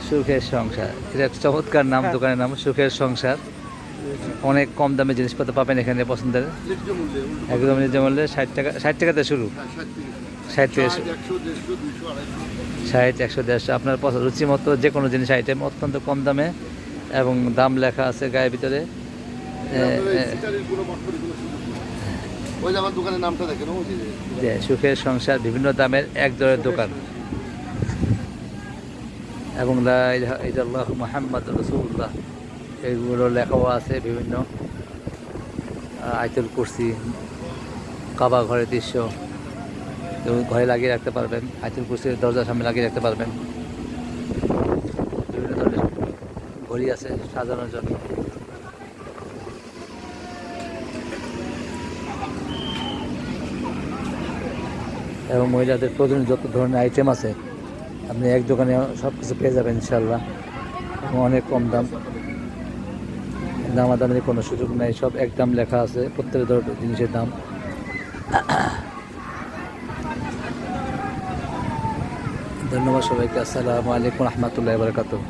সুখের সংসার, এটা একটা চমৎকার নাম, দোকানের নাম সুখের সংসার। অনেক কম দামে জিনিসপত্র পাবেন এখানে পছন্দের, একদম নিজ মূল্যে। 60 টাকা, 60 টাকাতে শুরু, 60 থেকে 60, 100, 150 আপনার রুচি মতো যে কোনো জিনিস আইটেম অত্যন্ত কম দামে, এবং দাম লেখা আছে গায়ের ভিতরে। সুখের সংসার বিভিন্ন দামের এক দরের দোকান, এবং লা ইলাহা ইল্লাল্লাহু মুহাম্মাদুর রাসূলুল্লাহ এগুলো লেখাও আছে। বিভিন্ন আয়াতুল কুরসি, কাবা ঘরের দৃশ্য ঘরে লাগিয়ে রাখতে পারবেন, আয়াতুল কুরসির দরজার সামনে লাগিয়ে রাখতে পারবেন। বিভিন্ন ধরনের ঘড়ি আছে সাজানোর জন্য। এবং মহিলাদের প্রয়োজনীয় যত ধরনের আইটেম আছে আপনি এক দোকানে সব কিছু পেয়ে যাবেন ইনশাল্লাহ, এবং অনেক কম দাম। দামাদামির কোনো সুযোগ নেই, সব একদম লেখা আছে প্রত্যেক জিনিসের দাম। ধন্যবাদ সবাইকে। আসসালামু আলাইকুম রহমতুল্লাহি ওয়া বারাকাতুহু।